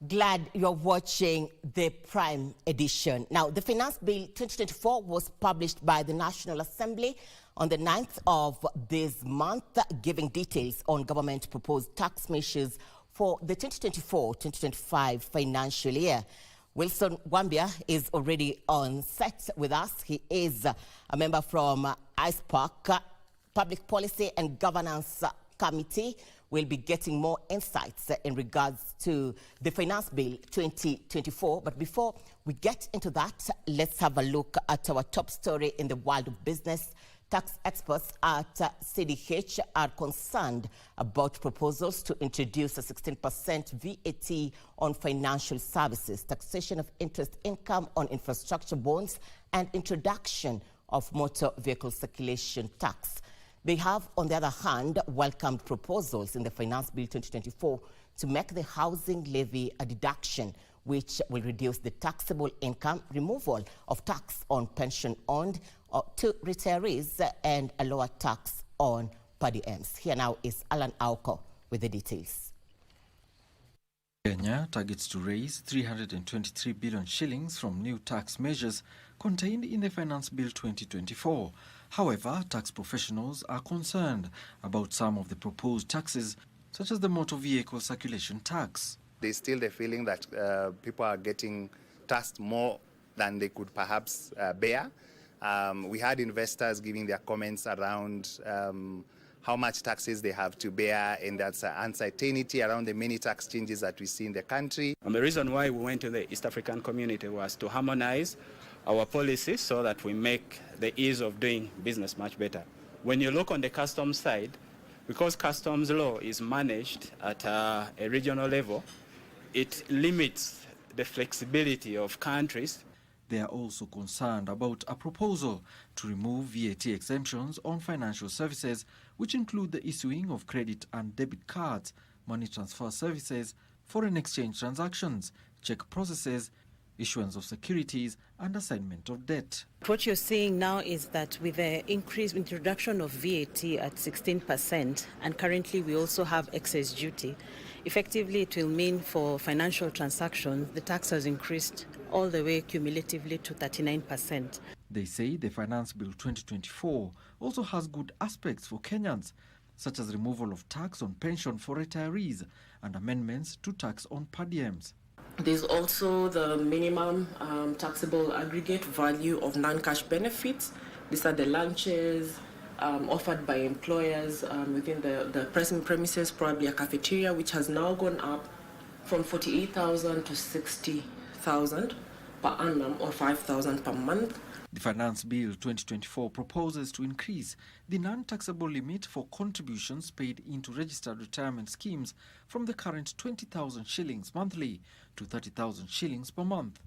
Glad you're watching the Prime Edition. Now, the Finance Bill 2024 was published by the National Assembly on the 9th of this month, giving details on government proposed tax measures for the 2024-2025 financial year. Wilson Wambia is already on set with us. He is a member from ISPAC, Public Policy and Governance Committee. We'll be getting more insights in regards to the Finance Bill 2024. But before we get into that, let's have a look at our top story in the world of business. Tax experts at CDH are concerned about proposals to introduce a 16% VAT on financial services, taxation of interest income on infrastructure bonds, and introduction of motor vehicle circulation tax. They have, on the other hand, welcomed proposals in the Finance Bill 2024 to make the housing levy a deduction, which will reduce the taxable income, removal of tax on pension earned to retirees, and a lower tax on diems. Here now is Allan Aoko with the details. Kenya targets to raise 323 billion shillings from new tax measures contained in the Finance Bill 2024. However, tax professionals are concerned about some of the proposed taxes, such as the motor vehicle circulation tax. There's still the feeling that people are getting taxed more than they could perhaps bear. We had investors giving their comments around how much taxes they have to bear, and that's uncertainty around the many tax changes that we see in the country. And the reason why we went to the East African community was to harmonize our policies so that we make the ease of doing business much better. When you look on the customs side, because customs law is managed at a regional level, it limits the flexibility of countries. They are also concerned about a proposal to remove VAT exemptions on financial services, which include the issuing of credit and debit cards, money transfer services, foreign exchange transactions, check processes, issuance of securities, and assignment of debt. What you're seeing now is that with the increased introduction of VAT at 16%, and currently we also have excess duty, effectively it will mean for financial transactions, the tax has increased all the way cumulatively to 39%. They say the Finance Bill 2024 also has good aspects for Kenyans, such as removal of tax on pension for retirees and amendments to tax on diems. There's also the minimum taxable aggregate value of non-cash benefits. These are the lunches offered by employers within the present premises, probably a cafeteria, which has now gone up from 48,000 to 60,000 per annum, or 5,000 per month. The Finance Bill 2024 proposes to increase the non-taxable limit for contributions paid into registered retirement schemes from the current 20,000 shillings monthly to 30,000 shillings per month.